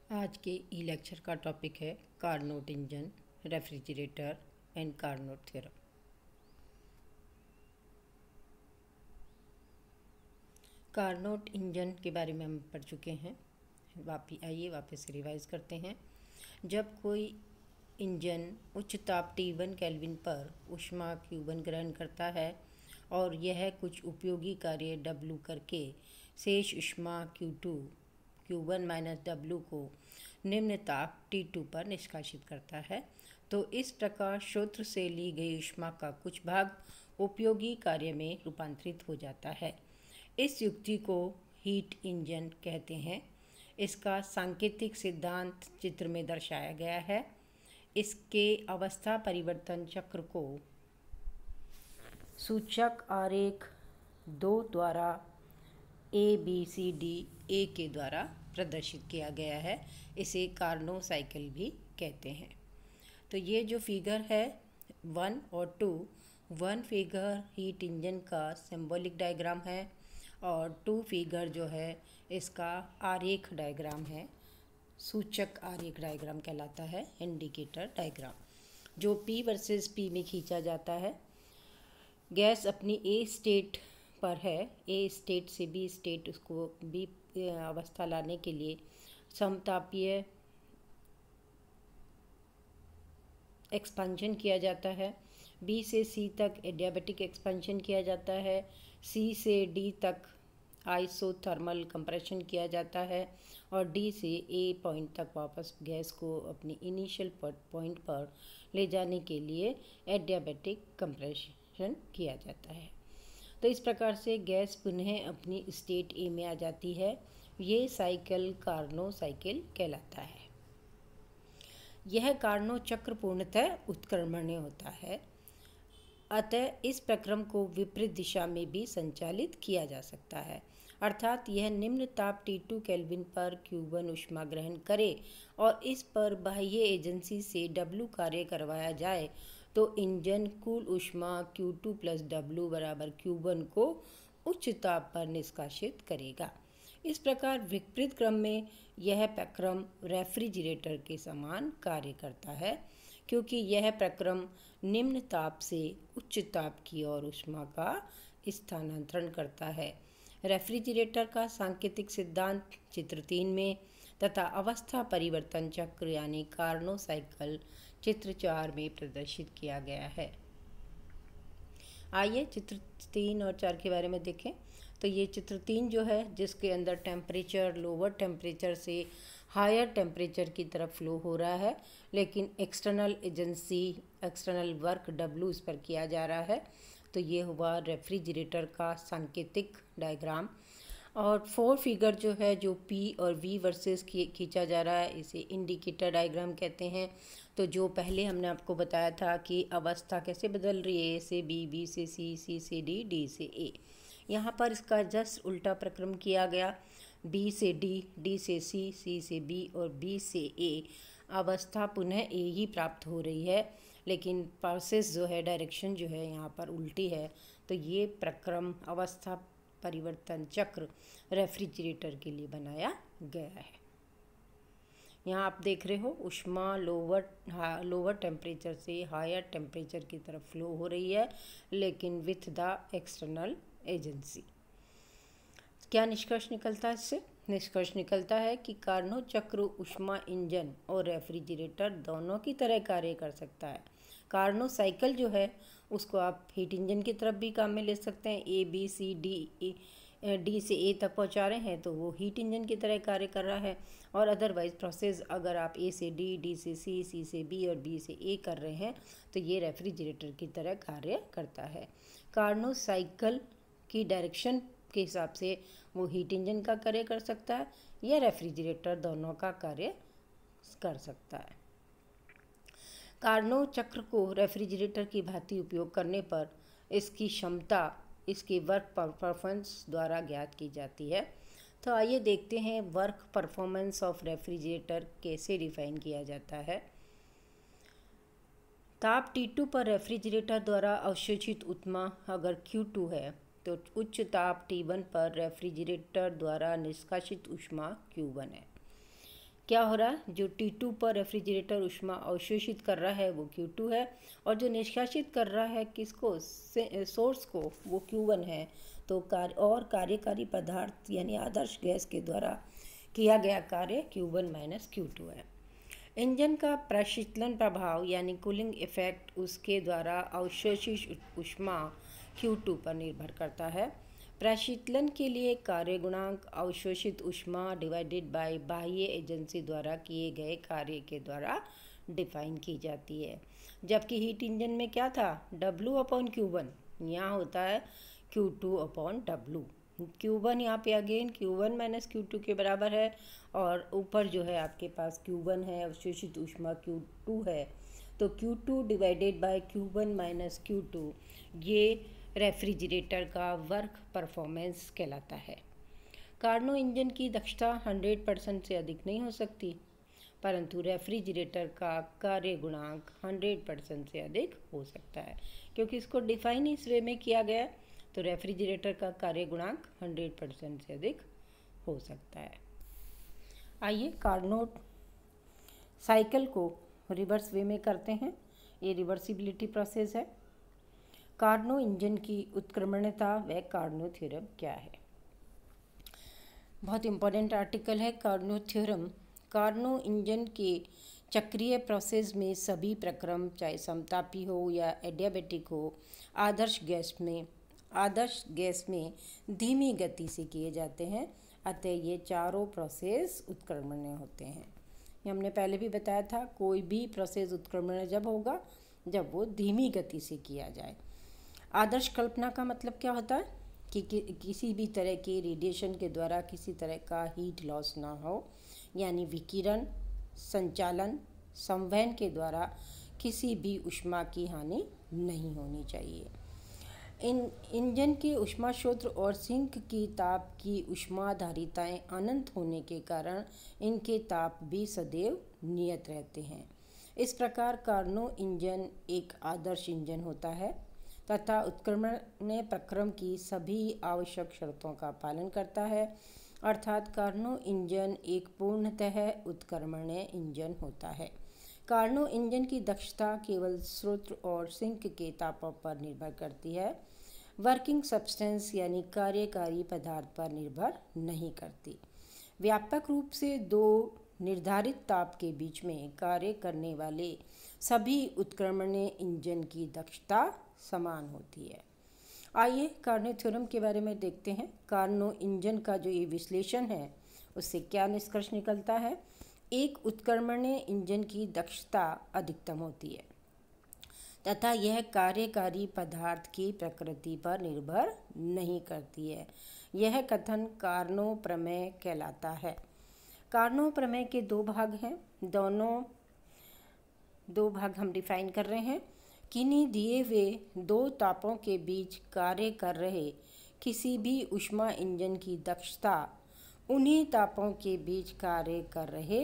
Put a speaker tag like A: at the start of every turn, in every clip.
A: आज के ई लेक्चर का टॉपिक है Carnot engine, refrigerator and Carnot theorem. Carnot engine के बारे में हम पढ़ चुके हैं। आइए वापस से रिवाइज करते हैं। जब कोई इंजन उच्च ताप T1 केल्विन पर ऊष्मा Q1 ग्रहण करता है और यह कुछ उपयोगी कार्य W करके शेष ऊष्मा Q1 माइनस W को निम्न ताप T2 पर निष्कासित करता है, तो इस प्रकार स्रोत से ली गई ऊष्मा का कुछ भाग उपयोगी कार्य में रूपांतरित हो जाता है। इस युक्ति को हीट इंजन कहते हैं। इसका सांकेतिक सिद्धांत चित्र में दर्शाया गया है। इसके अवस्था परिवर्तन चक्र को सूचक आरेख 2 द्वारा ABCD के द्वारा प्रदर्शित किया गया है। इसे कार्नो साइकिल भी कहते हैं। तो ये जो फिगर है 1 और 2, 1 फिगर हीट इंजन का सिंबॉलिक डायग्राम है और 2 फिगर जो है इसका आरेख डायग्राम है। सूचक आरेख डायग्राम कहलाता है, इंडिकेटर डायग्राम, जो P वर्सेस P में खींचा जाता है। गैस अपनी A स्टेट पर है, A स्टेट से B स्टेट, उसको B अवस्था लाने के लिए समतापीय एक्सपेंशन किया जाता है। B से C तक एडियाबैटिक एक्सपेंशन किया जाता है। C से D तक आइसोथर्मल कंप्रेशन किया जाता है और D से A पॉइंट तक वापस गैस को अपनी इनिशियल पॉइंट पर ले जाने के लिए एडियाबैटिक कंप्रेशन किया जाता है। तो इस प्रकार से गैस पुनः अपनी स्टेट ए में आ जाती है। ये साइकिल कार्नो साइकिल कहलाता है। यह कार्नो चक्र पूर्णतः उत्क्रमणीय होता है, अतः इस प्रक्रम को विपरीत दिशा में भी संचालित किया जा सकता है। अर्थात यह निम्न ताप T2 केल्विन पर Q1 ऊष्मा ग्रहण करे और इस पर बाह्य एजेंसी से W कार्य करवाया जाए तो इंजन कुल ऊष्मा Q2 प्लस W बराबर Q1 को उच्च ताप पर निष्कासित करेगा। इस प्रकार विपरीत क्रम में यह प्रक्रम रेफ्रिजरेटर के समान कार्य करता है, क्योंकि यह प्रक्रम निम्न ताप से उच्च ताप की ओर ऊष्मा का स्थानांतरण करता है। रेफ्रिजरेटर का सांकेतिक सिद्धांत चित्र 3 में तथा अवस्था परिवर्तन चक्र यानी कार्नो साइकिल चित्र 4 में प्रदर्शित किया गया है। आइए चित्र 3 और 4 के बारे में देखें। तो ये चित्र 3 जो है, जिसके अंदर टेम्परेचर लोअर टेम्परेचर से हायर टेम्परेचर की तरफ फ्लो हो रहा है, लेकिन external agency external work W इस पर किया जा रहा है। तो ये हुआ रेफ्रिजरेटर का सांकेतिक डायग्राम। और 4 फिगर जो है, जो P और V वर्सेस खींचा जा रहा है, इसे इंडिकेटर डायग्राम कहते हैं। तो जो पहले हमने आपको बताया था कि अवस्था कैसे बदल रही है, A से B, B से C, C से D, D से A, यहाँ पर इसका जस्ट उल्टा प्रक्रम किया गया। B से D, D से C, C से B और B से A अवस्था पुनः A ही प्राप्त हो रही है, लेकिन प्रोसेस जो है, डायरेक्शन जो है यहाँ पर उल्टी है। तो ये प्रक्रम अवस्था परिवर्तन चक्र रेफ्रिजरेटर के लिए बनाया गया है। यहाँ आप देख रहे हो ऊष्मा लोअर टेम्परेचर से हायर टेम्परेचर की तरफ फ्लो हो रही है, लेकिन विथ द एक्सटर्नल एजेंसी। क्या निष्कर्ष निकलता है इससे? निष्कर्ष निकलता है कि कार्नो चक्र ऊष्मा इंजन और रेफ्रिजरेटर दोनों की तरह कार्य कर सकता है। कार्नो साइकिल जो है उसको आप हीट इंजन की तरफ भी काम में ले सकते हैं। D से A तक पहुंचा रहे हैं तो वो हीट इंजन की तरह कार्य कर रहा है। और अदरवाइज प्रोसेस अगर आप A से D, D से C, C से B और B से A कर रहे हैं तो ये रेफ्रिजरेटर की तरह कार्य करता है। कार्नो साइकिल की डायरेक्शन के हिसाब से वो हीट इंजन का कार्य कर सकता है या रेफ्रिजरेटर, दोनों का कार्य कर सकता है। कार्नो चक्र को रेफ्रिजरेटर की भांति उपयोग करने पर इसकी क्षमता इसके वर्क परफॉर्मेंस द्वारा ज्ञात की जाती है। तो आइए देखते हैं वर्क परफॉर्मेंस ऑफ रेफ्रिजरेटर कैसे डिफाइन किया जाता है। ताप T2 पर रेफ्रिजरेटर द्वारा अवशोषित ऊष्मा अगर Q2 है तो उच्च ताप T1 पर रेफ्रिजरेटर द्वारा निष्कासित ऊष्मा Q1 है। क्या हो रहा है, जो T2 पर रेफ्रिजरेटर ऊष्मा अवशोषित कर रहा है वो Q2 है, और जो निष्कासित कर रहा है किसको, सोर्स को, वो Q1 है। तो कार्यकारी पदार्थ यानी आदर्श गैस के द्वारा किया गया कार्य Q1 माइनस Q2 है। इंजन का प्रशीतलन प्रभाव यानी कूलिंग इफेक्ट उसके द्वारा अवशोषित ऊष्मा Q2 पर निर्भर करता है। प्रशीतलन के लिए कार्य गुणांक अवशोषित ऊष्मा डिवाइडेड बाय बाह्य एजेंसी द्वारा किए गए कार्य के द्वारा डिफाइन की जाती है। जबकि हीट इंजन में क्या था, W/Q1, यहाँ होता है Q2/W। Q1 यहाँ पे अगेन Q1 माइनस Q2 के बराबर है, और ऊपर जो है आपके पास Q1 है, अवशोषित ऊष्मा Q2 है। तो Q2 divided by Q1 minus Q2 ये रेफ्रिजरेटर का वर्क परफॉर्मेंस कहलाता है। कार्नो इंजन की दक्षता 100% से अधिक नहीं हो सकती, परंतु रेफ्रिजरेटर का कार्य गुणांक 100% से अधिक हो सकता है, क्योंकि इसको डिफाइन इस वे में किया गया है। तो रेफ्रिजरेटर का कार्य गुणांक 100% से अधिक हो सकता है। आइए कार्नोट साइकिल को रिवर्स वे में करते हैं। ये रिवर्सिबिलिटी प्रोसेस है। कार्नो इंजन की उत्क्रमणीयता व कार्नो थ्योरम क्या है। बहुत इंपॉर्टेंट आर्टिकल है कार्नो थ्योरम। कार्नो इंजन के चक्रीय प्रोसेस में सभी प्रक्रम, चाहे समतापी हो या एडियाबेटिक हो, आदर्श गैस में धीमी गति से किए जाते हैं। अतः ये चारों प्रोसेस उत्क्रमणीय होते हैं। ये हमने पहले भी बताया था, कोई भी प्रोसेस उत्क्रमणीय जब होगा जब वो धीमी गति से किया जाए। आदर्श कल्पना का मतलब क्या होता है कि किसी भी तरह के रेडिएशन के द्वारा किसी तरह का हीट लॉस ना हो, यानी विकिरण, संचालन, संवहन के द्वारा किसी भी ऊष्मा की हानि नहीं होनी चाहिए। इंजन के ऊष्मा स्रोत और सिंक की ताप की ऊष्माधारिताएं अनंत होने के कारण इनके ताप भी सदैव नियत रहते हैं। इस प्रकार कार्नो इंजन एक आदर्श इंजन होता है तथा उत्क्रमण प्रक्रम की सभी आवश्यक शर्तों का पालन करता है, अर्थात कार्नो इंजन एक पूर्णतः उत्क्रमणीय इंजन होता है। कार्नो इंजन की दक्षता केवल स्रोत और सिंक के तापों पर निर्भर करती है, वर्किंग सब्सटेंस यानी कार्यकारी पदार्थ पर निर्भर नहीं करती। व्यापक रूप से दो निर्धारित ताप के बीच में कार्य करने वाले सभी उत्क्रमणीय इंजन की दक्षता समान होती है। आइए कार्नो थ्योरम के बारे में देखते हैं। कार्नो इंजन का जो ये विश्लेषण है उससे क्या निष्कर्ष निकलता है। एक उत्क्रमणीय इंजन की दक्षता अधिकतम होती है तथा यह कार्यकारी पदार्थ की प्रकृति पर निर्भर नहीं करती है। यह कथन कार्नो प्रमेय कहलाता है। कार्नो प्रमेय के दो भाग हैं, दोनों दो भाग हम डिफाइन कर रहे हैं। किन्हीं दिए हुए दो तापों के बीच कार्य कर रहे किसी भी ऊष्मा इंजन की दक्षता उन्हीं तापों के बीच कार्य कर रहे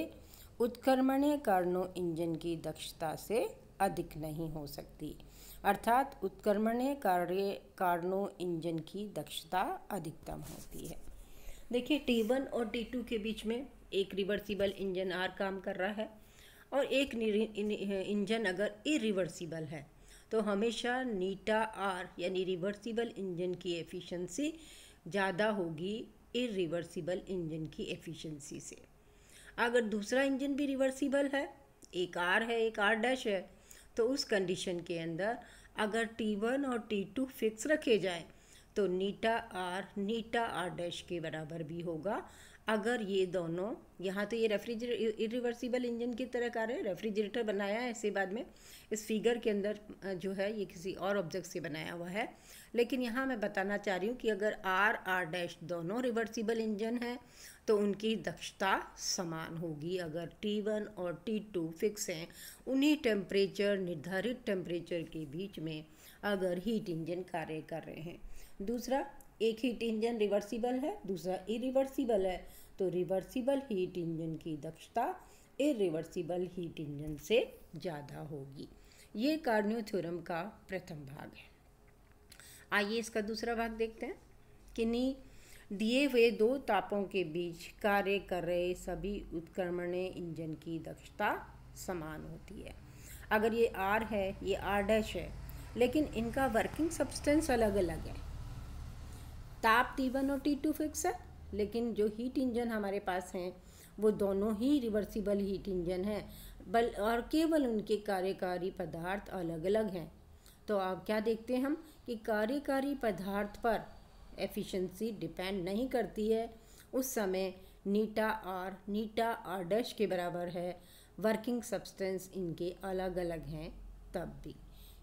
A: उत्क्रमणीय कार्नो इंजन की दक्षता से अधिक नहीं हो सकती, अर्थात उत्क्रमणीय कार्नो इंजन की दक्षता अधिकतम होती है। देखिए T1 और T2 के बीच में एक रिवर्सिबल इंजन आर काम कर रहा है और एक इंजन अगर इरिवर्सिबल है तो हमेशा नीटा आर यानी रिवर्सिबल इंजन की एफिशिएंसी ज़्यादा होगी इरिवर्सिबल इंजन की एफिशिएंसी से। अगर दूसरा इंजन भी रिवर्सिबल है, एक आर है एक आर डैश है, तो उस कंडीशन के अंदर अगर T1 और T2 फिक्स रखे जाएं तो नीटा आर डैश के बराबर भी होगा। अगर ये दोनों, यहाँ तो ये इरिवर्सिबल इंजन की तरह कार्य रेफ्रिजरेटर बनाया है ऐसे बाद में इस फिगर के अंदर जो है ये किसी और ऑब्जेक्ट से बनाया हुआ है, लेकिन यहाँ मैं बताना चाह रही हूँ कि अगर आर डैश दोनों रिवर्सिबल इंजन हैं तो उनकी दक्षता समान होगी। अगर T1 और T2 फिक्स हैं, उन्हीं निर्धारित टेम्परेचर के बीच में अगर हीट इंजन कार्य कर रहे हैं, दूसरा एक हीट इंजन रिवर्सिबल है दूसरा इरिवर्सिबल है, तो रिवर्सिबल हीट इंजन की दक्षता इरिवर्सिबल हीट इंजन से ज़्यादा होगी। ये कार्नो थ्योरम का प्रथम भाग है। आइए इसका दूसरा भाग देखते हैं। किन्हीं दिए हुए दो तापों के बीच कार्य कर रहे सभी उत्क्रमणीय इंजन की दक्षता समान होती है। अगर ये R है, ये R' है, लेकिन इनका वर्किंग सब्सटेंस अलग अलग है। ताप T1 और T2 फिक्स है, लेकिन जो हीट इंजन हमारे पास हैं वो दोनों ही रिवर्सिबल हीट इंजन हैं, और केवल उनके कार्यकारी पदार्थ अलग अलग हैं। तो अब क्या देखते हैं हम कि कार्यकारी पदार्थ पर एफिशिएंसी डिपेंड नहीं करती है। उस समय नीटा R' के बराबर है, वर्किंग सब्सटेंस इनके अलग अलग हैं तब भी।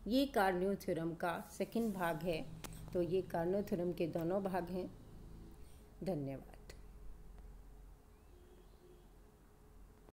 A: ये कार्नोट थ्योरम का सेकंड भाग है। तो ये कार्नोट थ्योरम के दोनों भाग हैं। धन्यवाद।